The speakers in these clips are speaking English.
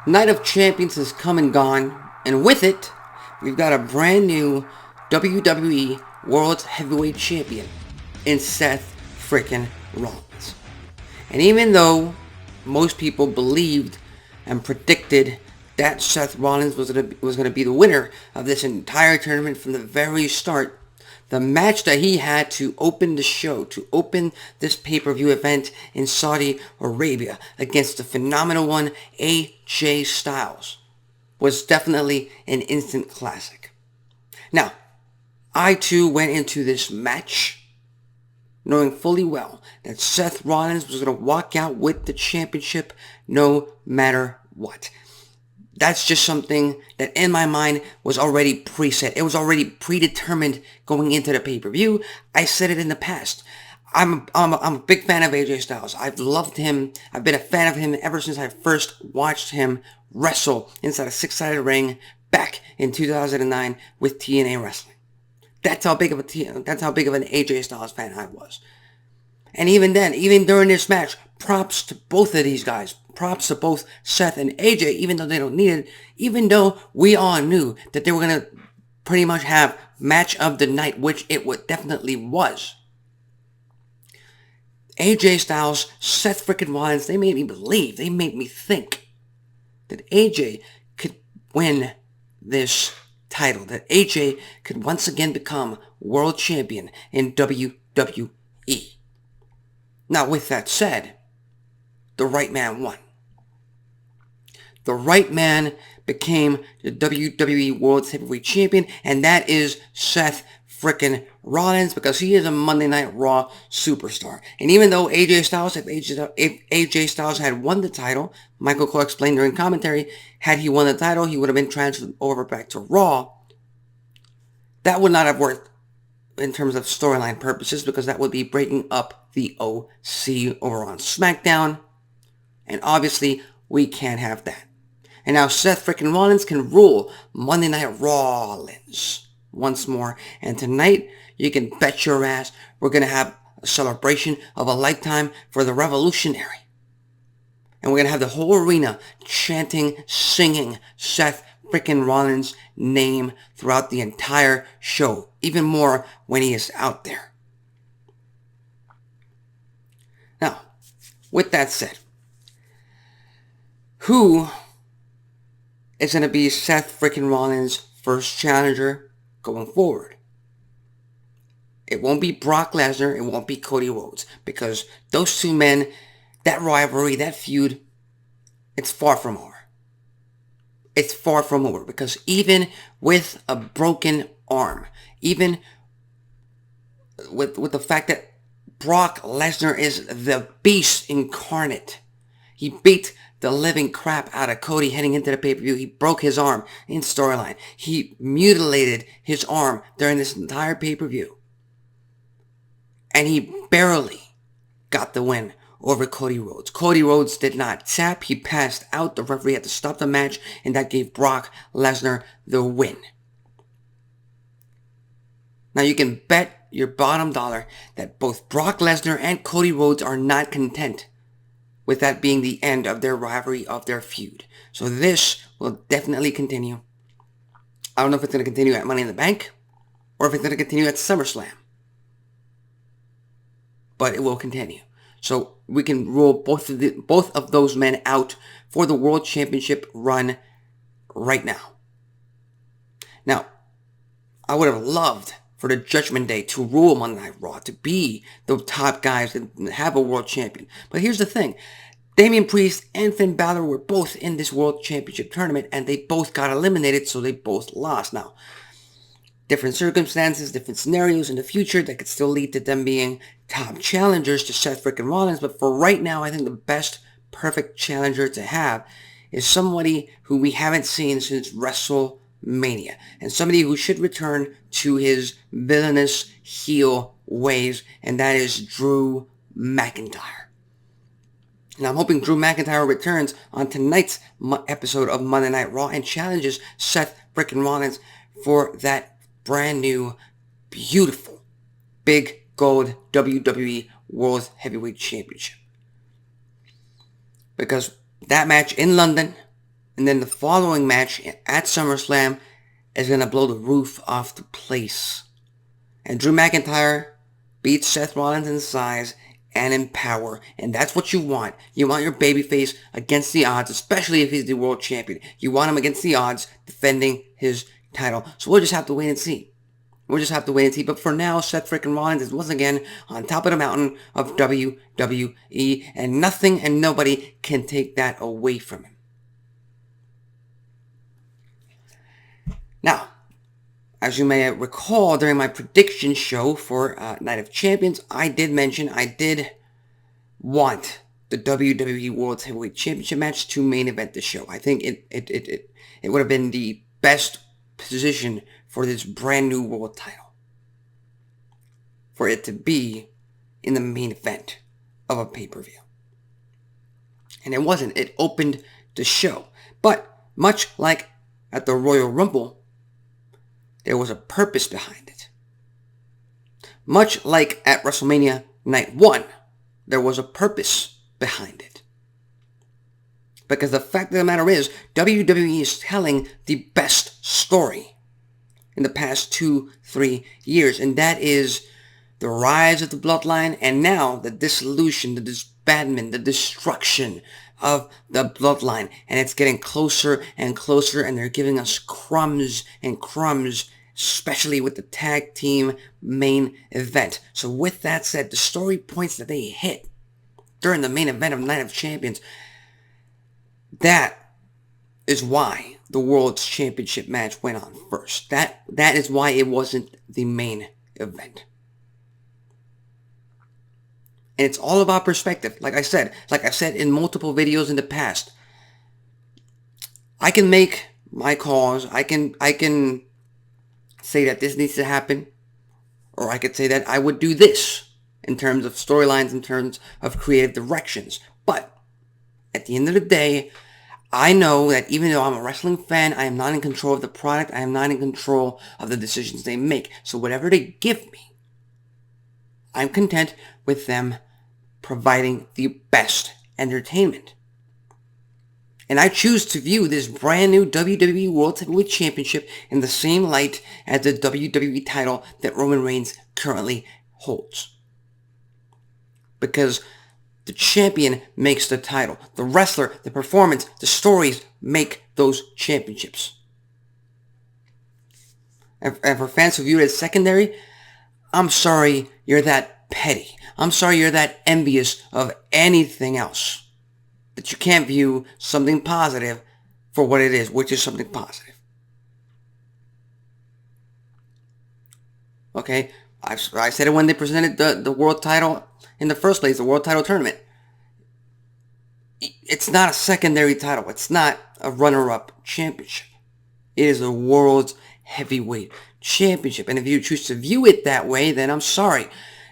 Night of Champions has come and gone, and with it, we've got a brand new WWE World Heavyweight Champion in Seth frickin' Rollins. And even though most people believed and predicted that Seth Rollins was gonna be the winner of this entire tournament from the very start, the match that he had to open the show, to open this pay-per-view event in Saudi Arabia against the phenomenal one AJ Styles, was definitely an instant classic. Now, I too went into this match knowing fully well that Seth Rollins was going to walk out with the championship no matter what. That's just something that in my mind was already preset. It was already predetermined going into the pay-per-view. I said it in the past. I'm a big fan of AJ Styles. I've loved him. I've been a fan of him ever since I first watched him wrestle inside a six-sided ring back in 2009 with TNA Wrestling. That's how big of an AJ Styles fan I was. And even then, even during this match, props to both of these guys. Props to both Seth and AJ, even though they don't need it. Even though we all knew that they were going to pretty much have match of the night, which it definitely was. AJ Styles, Seth frickin' Rollins, they made me believe, they made me think that AJ could win this title. That AJ could once again become world champion in WWE. Now, with that said, the right man won. The right man became the WWE World Heavyweight Champion, and that is Seth frickin' Rollins, because he is a Monday Night Raw superstar. And even though if AJ Styles had won the title, Michael Cole explained during commentary, had he won the title, he would have been transferred over back to Raw. That would not have worked in terms of storyline purposes, because that would be breaking up the OC over on SmackDown. And obviously, we can't have that. And now Seth frickin' Rollins can rule Monday Night Rollins once more. And tonight, you can bet your ass we're going to have a celebration of a lifetime for the Revolutionary. And we're going to have the whole arena chanting, singing Seth frickin' Rollins' name throughout the entire show. Even more when he is out there. Now, with that said, who is going to be Seth frickin' Rollins' first challenger going forward? It won't be Brock Lesnar, it won't be Cody Rhodes, because those two men, that rivalry, that feud, it's far from over. It's far from over, because even with a broken arm, even with the fact that Brock Lesnar is the beast incarnate, he beat the living crap out of Cody heading into the pay-per-view. He broke his arm in storyline. He mutilated his arm during this entire pay-per-view. And he barely got the win over Cody Rhodes. Cody Rhodes did not tap. He passed out. The referee had to stop the match, and that gave Brock Lesnar the win. Now you can bet your bottom dollar that both Brock Lesnar and Cody Rhodes are not content with that being the end of their rivalry, of their feud. So this will definitely continue. I don't know if it's going to continue at Money in the Bank, or if it's going to continue at SummerSlam. But it will continue. So we can rule both of those men out for the World Championship run right now. Now, I would have loved for the Judgment Day to rule Monday Night Raw, to be the top guys and have a world champion. But here's the thing. Damian Priest and Finn Balor were both in this World Championship tournament, and they both got eliminated, so they both lost. Now, different circumstances, different scenarios in the future that could still lead to them being top challengers to Seth frickin' Rollins. But for right now, I think the best perfect challenger to have is somebody who we haven't seen since WrestleMania, and somebody who should return to his villainous heel ways, and that is Drew McIntyre. Now, I'm hoping Drew McIntyre returns on tonight's episode of Monday Night Raw and challenges Seth frickin' Rollins for that brand new, beautiful, big gold WWE World Heavyweight Championship. Because that match in London And then the following match at SummerSlam is going to blow the roof off the place. And Drew McIntyre beats Seth Rollins in size and in power. And that's what you want. You want your babyface against the odds, especially if he's the world champion. You want him against the odds defending his title. So we'll just have to wait and see. We'll just have to wait and see. But for now, Seth freaking Rollins is once again on top of the mountain of WWE. And nothing and nobody can take that away from him. Now, as you may recall, during my prediction show for Night of Champions, I did mention I did want the WWE World Heavyweight Championship match to main event the show. I think it would have been the best position for this brand new world title, for it to be in the main event of a pay-per-view. And it wasn't. It opened the show. But much like at the Royal Rumble, there was a purpose behind it. Much like at WrestleMania Night 1, there was a purpose behind it. Because the fact of the matter is, WWE is telling the best story in the past 2-3 years. And that is the rise of the Bloodline, and now the dissolution, the disbandment, the destruction of the Bloodline. And it's getting closer and closer, and they're giving us crumbs and crumbs, especially with the tag team main event. So with that said, the story points that they hit during the main event of Night of Champions, that is why the World's Championship match went on first. That is why it wasn't the main event. And it's all about perspective. Like I said in multiple videos in the past, I can make my calls. I can say that this needs to happen, or I could say that I would do this in terms of storylines, in terms of creative directions. But at the end of the day, I know that even though I'm a wrestling fan, I am not in control of the product. I am not in control of the decisions they make. So whatever they give me, I'm content with them providing the best entertainment. And I choose to view this brand new WWE World Heavyweight Championship in the same light as the WWE title that Roman Reigns currently holds. Because the champion makes the title. The wrestler, the performance, the stories make those championships. And for fans who view it as secondary, I'm sorry you're that petty. I'm sorry you're that envious of anything else, that you can't view something positive for what it is, which is something positive. Okay? I said it when they presented the world title in the first place, the world title tournament. It's not a secondary title. It's not a runner-up championship. It is a world's heavyweight championship. And if you choose to view it that way, then I'm sorry.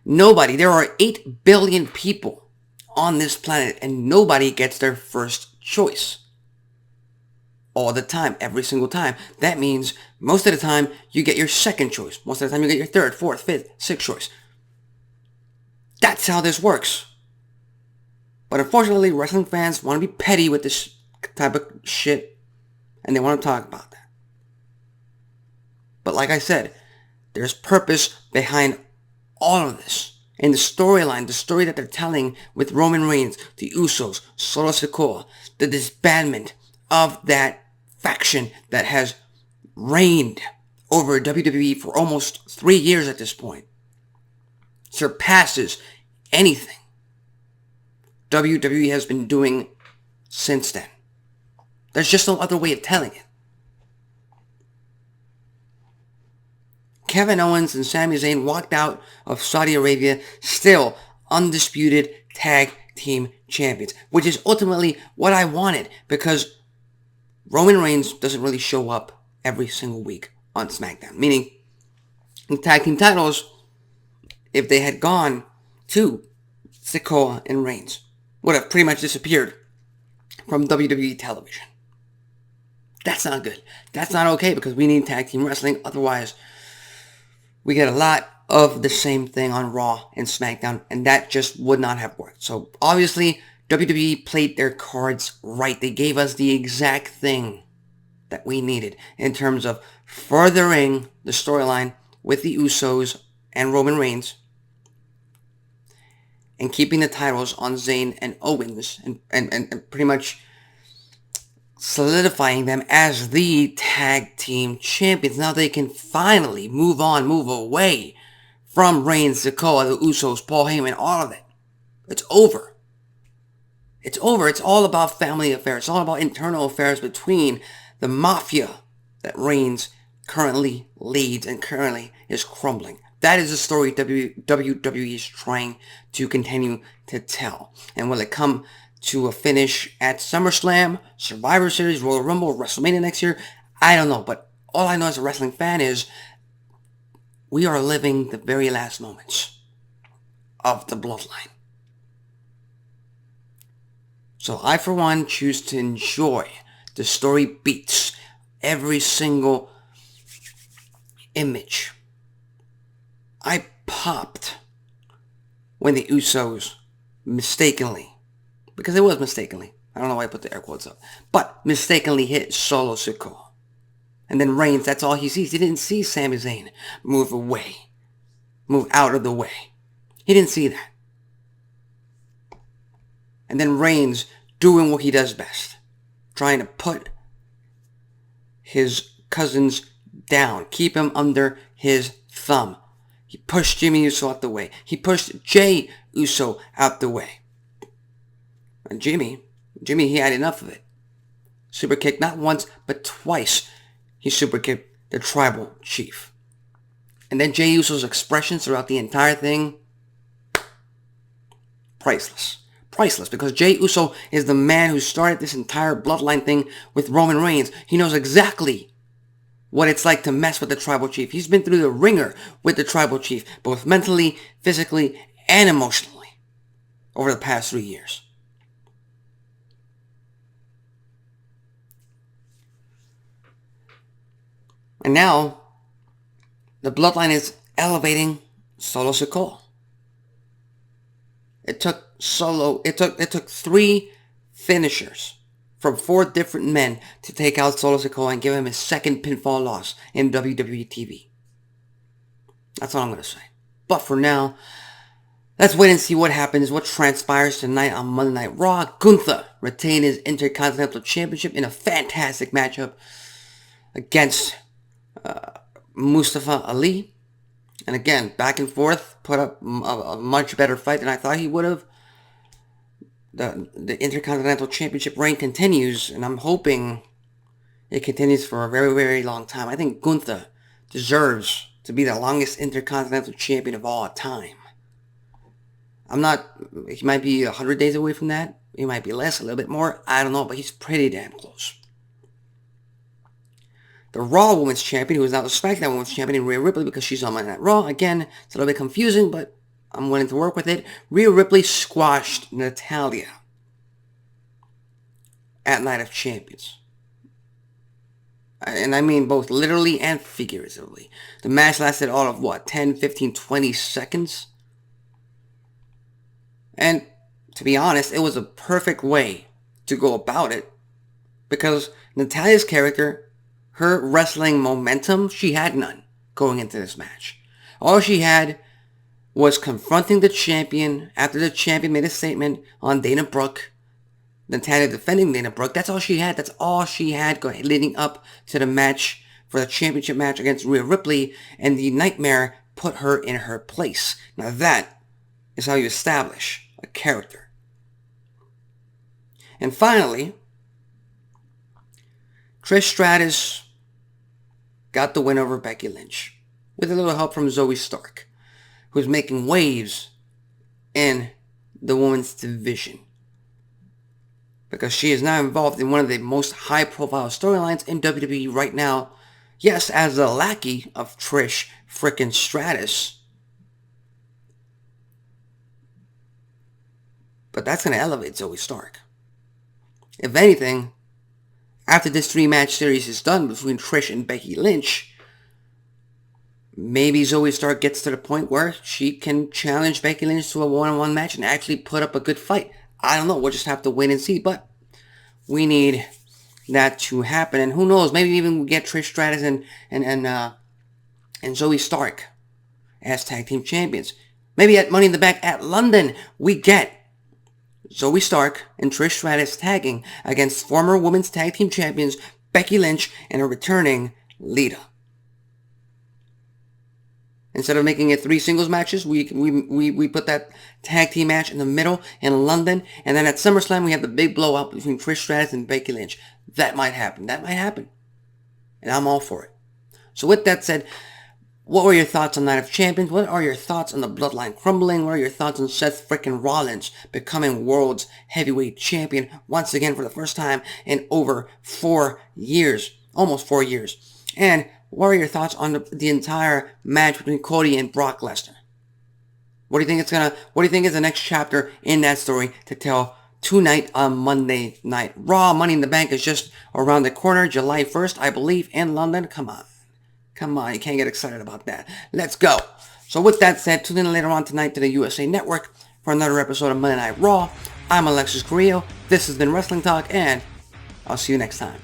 There are 8 billion people on this planet, and nobody gets their first choice. All the time, every single time. That means most of the time you get your second choice. Most of the time you get your third, fourth, fifth, sixth choice. That's how this works. But unfortunately, wrestling fans want to be petty with this type of shit, and they want to talk about that. But like I said, there's purpose behind all of this. And the storyline, the story that they're telling with Roman Reigns, the Usos, Solo Sikoa, the disbandment of that faction that has reigned over WWE for almost 3 years at this point, surpasses anything WWE has been doing since then. There's just no other way of telling it. Kevin Owens and Sami Zayn walked out of Saudi Arabia still undisputed tag team champions, which is ultimately what I wanted, because Roman Reigns doesn't really show up every single week on SmackDown. Meaning, the tag team titles, if they had gone to Sikoa and Reigns, would have pretty much disappeared from WWE television. That's not good. That's not okay, because we need tag team wrestling. Otherwise, we get a lot of the same thing on Raw and SmackDown, and that just would not have worked. So obviously, WWE played their cards right. They gave us the exact thing that we needed in terms of furthering the storyline with the Usos and Roman Reigns and keeping the titles on Zayn and Owens and pretty much solidifying them as the tag team champions. Now they can finally move away from Reigns, Sikoa, the Usos, Paul Heyman, all of it. It's over. It's over. It's all about family affairs. It's all about internal affairs between the mafia that Reigns currently leads and currently is crumbling. That is the story WWE is trying to continue to tell. And will it come to a finish at SummerSlam, Survivor Series, Royal Rumble, WrestleMania next year? I don't know. But all I know as a wrestling fan is we are living the very last moments of the Bloodline. So I, for one, choose to enjoy the story beats every single image. I popped when the Usos mistakenly, because it was mistakenly, I don't know why I put the air quotes up, but mistakenly hit Solo Sikoa. And then Reigns, that's all he sees. He didn't see Sami Zayn move out of the way. He didn't see that. And then Reigns doing what he does best, trying to put his cousins down, keep him under his thumb. He pushed Jimmy Uso out the way. He pushed Jey Uso out the way. And Jimmy, he had enough of it. Super kick not once, but twice. He super kicked the tribal chief. And then Jey Uso's expressions throughout the entire thing, priceless. Priceless, because Jey Uso is the man who started this entire bloodline thing with Roman Reigns. He knows exactly what it's like to mess with the tribal chief. He's been through the ringer with the tribal chief, both mentally, physically, and emotionally over the past 3 years. And now, the bloodline is elevating Solo Sikoa. It took 3 finishers from 4 different men to take out Solo Sikoa and give him his second pinfall loss in WWE TV. That's all I'm going to say. But for now, let's wait and see what happens, what transpires tonight on Monday Night Raw. Gunther retained his Intercontinental Championship in a fantastic matchup against Mustafa Ali. And again, back and forth, put up a much better fight than I thought he would have. The Intercontinental Championship reign continues, and I'm hoping it continues for a very, very long time. I think Gunther deserves to be the longest Intercontinental Champion of all time. He might be 100 days away from that. He might be less, a little bit more. I don't know, but he's pretty damn close. The Raw Women's Champion, who is now the SmackDown Women's Champion, Rhea Ripley, because she's on Monday Night Raw. Again, it's a little bit confusing, but I'm willing to work with it. Rhea Ripley squashed Natalya at Night of Champions. And I mean both literally and figuratively. The match lasted all of 10, 15, 20 seconds? And to be honest, it was a perfect way to go about it, because Natalya's character, her wrestling momentum, she had none going into this match. All she had was confronting the champion after the champion made a statement on Dana Brooke. Natalya defending Dana Brooke. That's all she had. That's all she had leading up to the match for the championship match against Rhea Ripley. And the Nightmare put her in her place. Now that is how you establish a character. And finally, Trish Stratus got the win over Becky Lynch with a little help from Zoe Stark, who's making waves in the women's division, because she is now involved in one of the most high-profile storylines in WWE right now. Yes, as a lackey of Trish frickin' Stratus, but that's going to elevate Zoe Stark. If anything, after this 3-match series is done between Trish and Becky Lynch, maybe Zoe Stark gets to the point where she can challenge Becky Lynch to a one-on-one match and actually put up a good fight. I don't know. We'll just have to wait and see. But we need that to happen. And who knows? Maybe even we get Trish Stratus and Zoe Stark as tag team champions. Maybe at Money in the Bank at London, we get Zoe Stark and Trish Stratus tagging against former women's tag team champions Becky Lynch and a returning Lita. Instead of making it 3 singles matches, we put that tag team match in the middle in London, and then at SummerSlam we have the big blowout between Trish Stratus and Becky Lynch. That might happen. And I'm all for it. So with that said, what were your thoughts on Night of Champions? What are your thoughts on the Bloodline crumbling? What are your thoughts on Seth frickin' Rollins becoming World's Heavyweight Champion once again for the first time in over 4 years? Almost 4 years. And what are your thoughts on the entire match between Cody and Brock Lesnar? What do you think is the next chapter in that story to tell tonight on Monday Night Raw? Money in the Bank is just around the corner, July 1st, I believe, in London. Come on, you can't get excited about that. Let's go. So with that said, tune in later on tonight to the USA Network for another episode of Monday Night Raw. I'm Alexis Carrillo. This has been Wrestling Talk, and I'll see you next time.